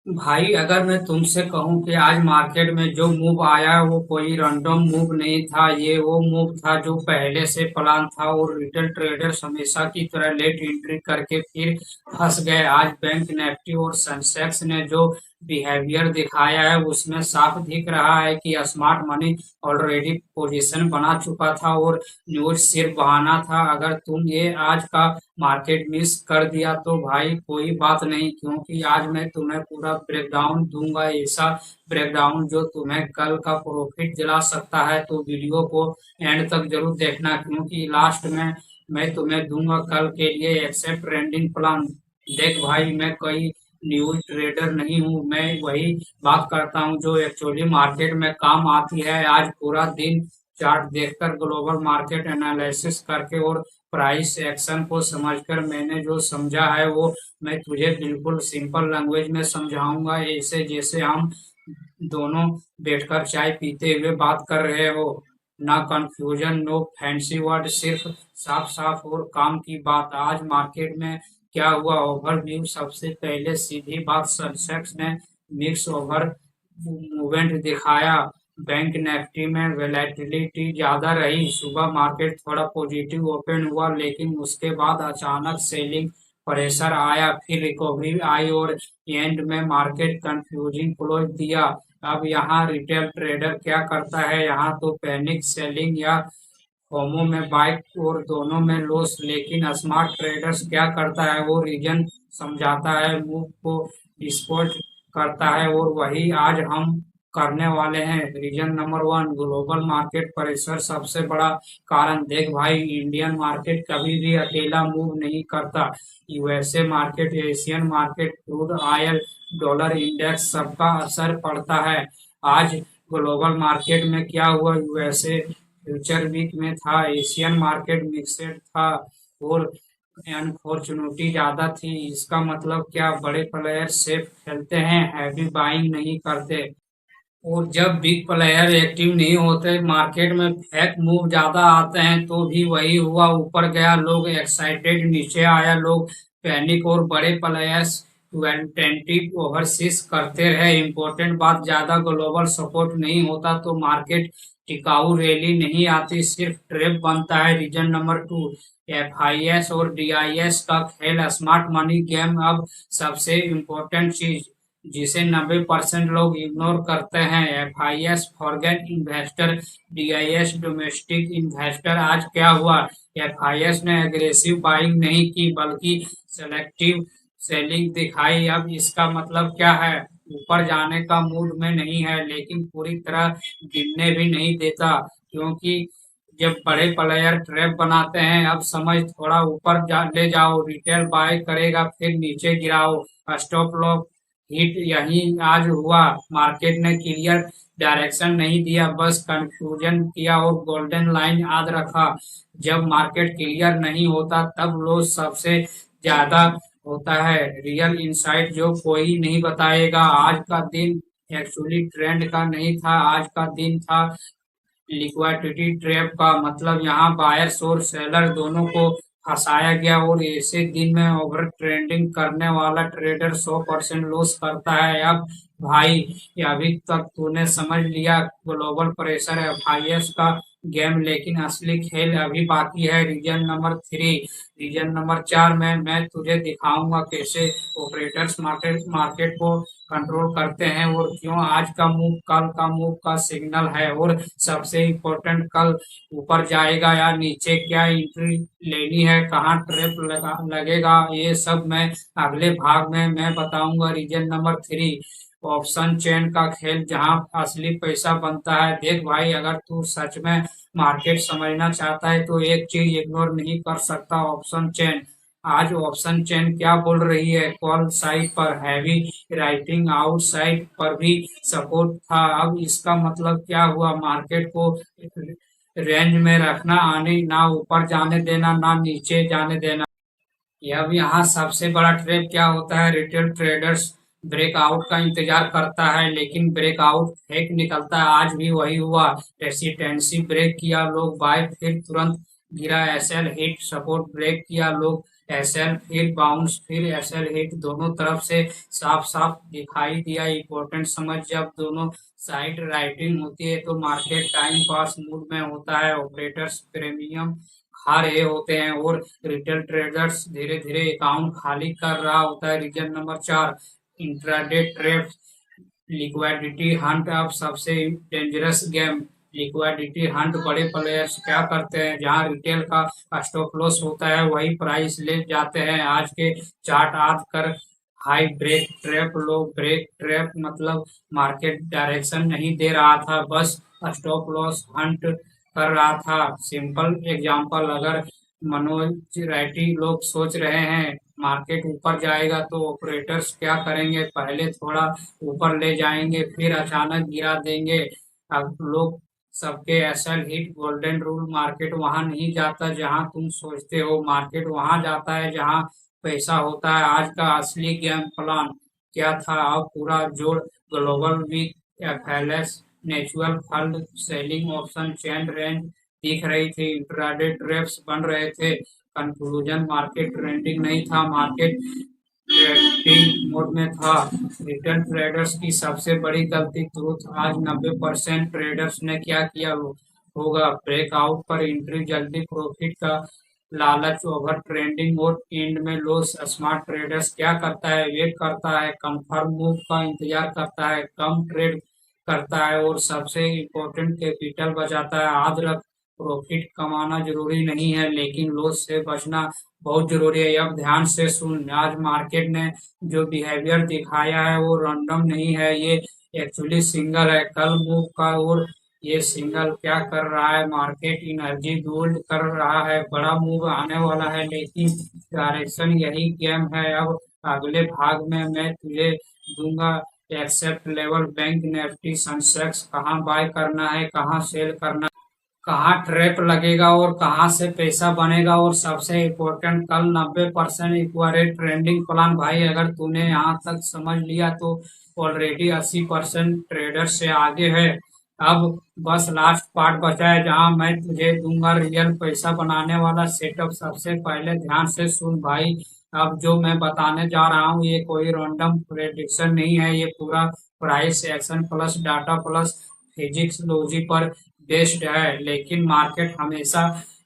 भाई अगर मैं तुमसे कहूं कि आज मार्केट में जो मूव आया है वो कोई रैंडम मूव नहीं था, ये वो मूव था जो पहले से प्लान था और रिटेल ट्रेडर्स हमेशा की तरह लेट एंट्री करके फिर फंस गए। आज बैंक निफ्टी और सेंसेक्स ने जो बिहेवियर दिखाया है उसमें साफ दिख रहा है कि स्मार्ट मनी ऑलरेडी पोजीशन बना चुका था और न्यूज सिर्फ बहाना था। अगर तुम ये आज का मार्केट मिस कर दिया तो भाई कोई बात नहीं, क्योंकि आज मैं तुम्हें पूरा ब्रेकडाउन दूंगा, ऐसा ब्रेकडाउन जो तुम्हें कल का प्रॉफिट दिला सकता है। तो वीडियो को एंड तक जरूर देखना, क्योंकि लास्ट में मैं तुम्हें दूंगा कल के लिए एक्सेप्ट ट्रेंडिंग प्लान। देख भाई, मैं कोई न्यूज ट्रेडर नहीं हूँ, मैं वही बात करता हूँ जो एक्चुअली मार्केट में काम आती है। आज पूरा दिन चार्ट देखकर, ग्लोबल मार्केट एनालिसिस करके और प्राइस एक्शन को समझकर मैंने जो समझा है वो मैं तुझे बिल्कुल सिंपल लैंग्वेज में समझाऊंगा, ऐसे जैसे हम दोनों बैठकर चाय पीते हुए बात कर रहे हो। ना कंफ्यूजन, नो फैंसी वर्ड, सिर्फ साफ साफ और काम की बात। आज मार्केट में क्या हुआ, ओवरव्यू। सबसे पहले सीधी बात, सेंसेक्स ने मिक्स ओवर मूवमेंट दिखाया। बैंक निफ्टी में वैलेटिलिटी ज्यादा रही, सुबह मार्केट थोड़ा पॉजिटिव ओपन हुआ लेकिन उसके बाद अचानक सेलिंग प्रेशर आया, फिर रिकवरी आई और एंड में मार्केट कंफ्यूजिंग क्लोज दिया। अब यहाँ रिटेल ट्रेडर क्या करता है, यहाँ तो पैनिक सेलिंग या फोमो में बाइक और दोनों में लॉस। लेकिन स्मार्ट ट्रेडर्स क्या करता है, वो रीजन समझाता है, मूव को डिस्पोज करता है, और वही आज हम करने वाले हैं। Reason number one, global market pressure सबसे बड़ा कारण। देख भाई, इंडियन मार्केट कभी भी अकेला मूव नहीं करता। USA market, Asian market, crude oil, dollar index, सबका असर पड़ता है। आज ग्लोबल मार्केट में क्या हुआ, यूएसए फ्यूचर वीक में था, एशियन मार्केट मिक्सड था और अनफॉर्चुनिटी ज्यादा थी। इसका मतलब क्या, बड़े प्लेयर सेफ खेलते हैं, हैवी बाइंग नहीं करते। और जब बिग प्लेयर एक्टिव नहीं होते मार्केट में, फेक मूव ज्यादा आते हैं। तो भी वही हुआ, ऊपर गया लोग एक्साइटेड, नीचे आया लोग पैनिक, और बड़े प्लेयर्स टेंटिव ओवरसीज करते रहे। इंपॉर्टेंट बात, ज्यादा ग्लोबल सपोर्ट नहीं होता तो मार्केट टिकाऊ रैली नहीं आती, सिर्फ ट्रैप बनता है। रीजन नंबर टू, एफआईएस और डीआईएस का खेल, स्मार्ट मनी गेम। अब सबसे इम्पोर्टेंट चीज जिसे 90% लोग इग्नोर करते हैं, FIS foreign investor, DIIs domestic investor. आज क्या हुआ, एफआईएस ने एग्रेसिव बाइंग नहीं की बल्कि सेलेक्टिव सेलिंग दिखाई। अब इसका मतलब क्या है, ऊपर जाने का मूड में नहीं है लेकिन पूरी तरह गिरने भी नहीं देता, क्योंकि जब बड़े प्लेयर ट्रैप बनाते हैं, अब समझ, थोड़ा ऊपर ले जाओ, रिटेल बाय करेगा फिर नीचे गिराओ, स्टॉप लॉस हिट। यही आज हुआ, मार्केट ने क्लियर डायरेक्शन नहीं दिया, बस कंफ्यूजन किया और गोल्डन लाइन याद रखा। जब मार्केट क्लियर नहीं होता तब लॉस सबसे ज्यादा होता है। रियल इंसाइट जो कोई नहीं बताएगा। आज का दिन एक्चुअली ट्रेंड का नहीं था, आज का दिन था लिक्विडिटी ट्रैप का। मतलब यहाँ बायर्स और सेलर दोनों को फंसाया गया, और ऐसे दिन में ओवर ट्रेडिंग करने वाला ट्रेडर 100% लॉस करता है। अब भाई, ये अभी तक तूने समझ लिया ग्लोबल प्रेशर एफआईएस का गेम, लेकिन असली खेल अभी बाकी है। Reason number three, reason number चार में मैं तुझे दिखाऊंगा कैसे ऑपरेटर्स मार्केट मार्केट को कंट्रोल करते हैं, और क्यों आज का मूव कल का मूव का सिग्नल है, और सबसे इम्पोर्टेंट, कल ऊपर जाएगा या नीचे, क्या एंट्री लेनी है, कहाँ ट्रैप लगेगा, ये सब मैं अगले भाग में मैं बताऊंगा। Reason number three, option chain का खेल, जहां असली पैसा बनता है। देख भाई, अगर तू सच में मार्केट समझना चाहता है तो एक चीज इग्नोर नहीं कर सकता, ऑप्शन चेन। आज ऑप्शन चेन क्या बोल रही है, कॉल साइड पर हैवी राइटिंग, आउट साइड पर भी सपोर्ट था। अब इसका मतलब क्या हुआ, मार्केट को रेंज में रखना, आने ना ऊपर जाने देना ना नीचे जाने देना। अब यहाँ सबसे बड़ा ट्रैप क्या होता है, रिटेल ट्रेडर्स ब्रेकआउट का इंतजार करता है लेकिन ब्रेकआउट फेक निकलता है। आज भी वही हुआ, रेसिस्टेंसी ब्रेक किया लोग बाय, फिर तुरंत गिरा। एसएल हिट, सपोर्ट ब्रेक किया लोग एसएल फिर बाउंस फिर एसएल हिट, दोनों तरफ से साफ साफ दिखाई दिया। इंपॉर्टेंट समझ, जब दोनों साइड राइटिंग होती है तो मार्केट टाइम पास मूड में होता है। ऑपरेटर्स प्रीमियम खा रहे होते हैं और रिटेल ट्रेडर्स धीरे धीरे अकाउंट खाली कर रहा होता है। Reason number 4, intraday trade, liquidity hunt. अब सबसे डेंजरस गेम लिक्विडिटी हंट। बड़े प्लेयर्स क्या करते हैं, जहां रिटेल का स्टॉप लॉस होता है वही प्राइस ले जाते हैं। आज के चार्ट आज कर हाई ब्रेक ट्रैप, लो ब्रेक ट्रैप, मतलब मार्केट डायरेक्शन नहीं दे रहा था, बस स्टॉप लॉस हंट कर रहा था। सिंपल एग्जांपल, अगर मनोज रेड्डी लोग सोच रहे हैं मार्केट ऊपर जाएगा तो ऑपरेटर्स क्या करेंगे, पहले थोड़ा ऊपर ले जाएंगे फिर अचानक गिरा देंगे। अब लोग सबके SL hit, golden rule, market वहां नहीं जाता जहां तुम सोचते हो, मार्केट वहां जाता है जहां पैसा होता है। आज का असली गेम प्लान क्या था, अब पूरा जोड़। Global week, FLS, natural fund, selling option, chain range दिख रही थी, इंट्राडे ट्रेप्स बन रहे थे। कंक्लूजन, मार्केट ट्रेंडिंग नहीं था, मार्केट ट्रेडिंग मोड में था। रिटेल ट्रेडर्स की सबसे बड़ी गलती, ट्रूथ, आज 90% ट्रेडर्स ने क्या किया होगा, ब्रेकआउट पर एंट्री, जल्दी प्रॉफिट का लालच, ओवर ट्रेंडिंग और एंड में लॉस। स्मार्ट ट्रेडर्स क्या करता है, वेट करता है, कंफर्म मूव का इंतजार करता है, कम ट्रेड करता है और सबसे इम्पोर्टेंट कैपिटल बचाता है। याद रख, प्रॉफिट कमाना जरूरी नहीं है लेकिन लॉस से बचना बहुत जरूरी है। अब ध्यान से सुन, आज मार्केट ने जो बिहेवियर दिखाया है वो रैंडम नहीं है, ये एक्चुअली सिंगल है कल मूव का। और ये सिंगल क्या कर रहा है, मार्केट एनर्जी बिल्ड कर रहा है, बड़ा मूव आने वाला है लेकिन डायरेक्शन यही गेम है। अब अगले भाग में मैं तुझे दूंगा exact level, bank Nifty, Sensex, कहाँ बाय करना है कहाँ सेल करना, कहाँ ट्रैप लगेगा और कहाँ से पैसा बनेगा। और सबसे इम्पोर्टेंट, कल 90% इक्वरेट ट्रेंडिंग प्लान। भाई अगर तूने यहाँ तक समझ लिया तो ऑलरेडी 80% ट्रेडर से आगे है। अब बस लास्ट पार्ट बचा है जहाँ मैं तुझे दूंगा रियल पैसा बनाने वाला सेटअप। सबसे पहले ध्यान से सुन भाई, अब जो मैं बताने जा रहा हूँ ये कोई रैंडम प्रेडिक्शन नहीं है, ये पूरा price action plus data plus physics logy पर बेस्ड है। लेकिन मार्केट हमेशा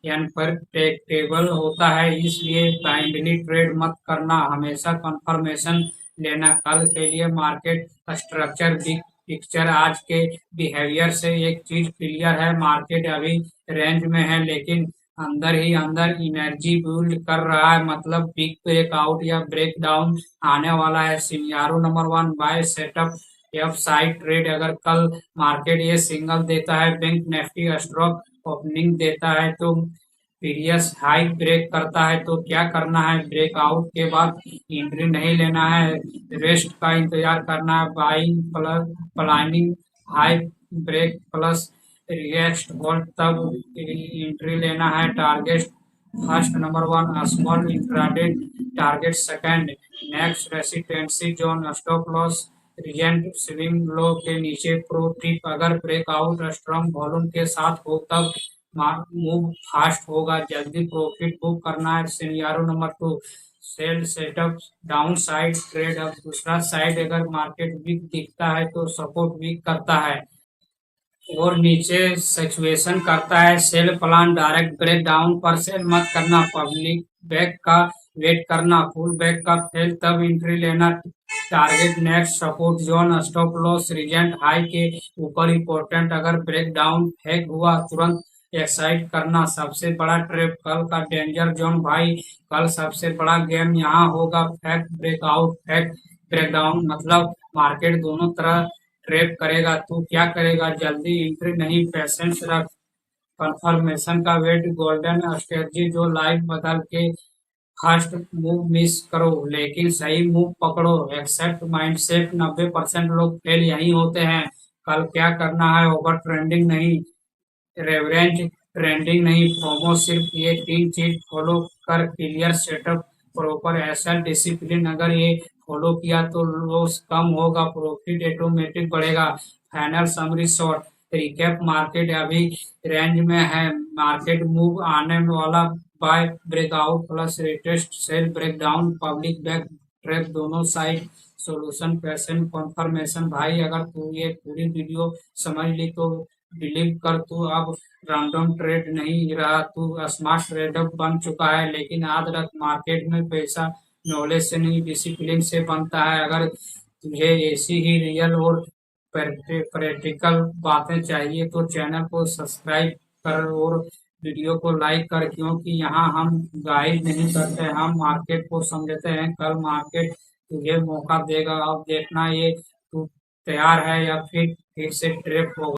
अनप्रेडिक्टेबल होता है, इसलिए ब्लाइंडली ट्रेड मत करना, हमेशा कंफर्मेशन लेना। कल के लिए मार्केट स्ट्रक्चर, बिग पिक्चर, आज के बिहेवियर से एक चीज क्लियर है, मार्केट अभी रेंज में है लेकिन अंदर ही अंदर एनर्जी बिल्ड कर रहा है, मतलब बिग ब्रेकआउट या ब्रेक डाउन आने वाला है। Scenario number 1, buy setup, upside trade. अगर कल मार्केट ये सिग्नल देता है, बैंक निफ्टी स्टॉक ओपनिंग देता है तो प्रीवियस हाई ब्रेक करता है तो क्या करना है, ब्रेकआउट के बाद एंट्री नहीं लेना है, रेस्ट का इंतजार करना है। Buying plus planning, high break plus react hold, तब एंट्री लेना है। Target first number 1 small intraday target, second next resistance zone, stop loss recent swing low के नीचे। प्रो टिप, अगर ब्रेकआउट स्ट्रॉन्ग वॉल्यूम के साथ हो तब मूव फास्ट होगा, जल्दी प्रॉफिट बुक करना है। Scenario number 2, sell setup, downside trade. अब दूसरा साइड, अगर मार्केट वीक दिखता है तो सपोर्ट वीक करता है और नीचे सिचुएशन करता है, sell plan, direct break down पर सेल मत करना, पब्लिक बैक का वेट करना, फुल बैक का फेल तब एंट्री लेना। Target next support zone, stop loss recent high के ऊपर। इंपॉर्टेंट, अगर ब्रेक डाउन फेक हुआ तुरंत एक्साइट करना। सबसे बड़ा ट्रेप, कल का डेंजर जोन भाई, कल सबसे बड़ा गेम यहाँ होगा, फेक ब्रेकआउट फेक ब्रेकडाउन, मतलब मार्केट दोनों तरह ट्रेप करेगा। तू क्या करेगा, जल्दी एंट्री नहीं, पेशेंस रख, कंफर्मेशन का वेट, गोल्डन स्ट्रेटजी जो लाइफ बदल के फर्स्ट मूव मिस करो लेकिन सही मूव पकड़ो। एक्सेप्ट माइंडसेट, 90% लोग फेल यही होते हैं। कल क्या करना है, ओवर ट्रेंडिंग नहीं, रेवरेंज ट्रेंडिंग नहीं, प्रोमो, सिर्फ ये 3 चीज फॉलो कर, clear setup, proper SL discipline. अगर ये फॉलो किया तो लॉस कम होगा, प्रॉफिट ऑटोमेटिक बढ़ेगा। Final summary short recap, market अभी रेंज में है, मार्केट मूव आने वाला buy breakout plus retest sell breakdown pullback trap दोनों साइड सॉल्यूशन पेशेंट कॉन्फर्मेशन। भाई अगर तू ये पूरी वीडियो समझ ली तो बिलीव कर, तू अब रैंडम ट्रेड नहीं रहा, तू स्मार्ट ट्रेडर बन चुका है। लेकिन याद रख, मार्केट में पैसा नॉलेज से नहीं डिसिप्लिन से बनता है। अगर तुझे ऐसी ही रियल और प्रैक्टिकल बातें चाहिए तो चैनल को सब्सक्राइब कर और वीडियो को लाइक कर, क्योंकि यहाँ हम गाइड नहीं करते, हम मार्केट को समझते हैं। कल मार्केट तुझे मौका देगा। अब देखना ये तू तैयार है या फिर से ट्रैप होगा।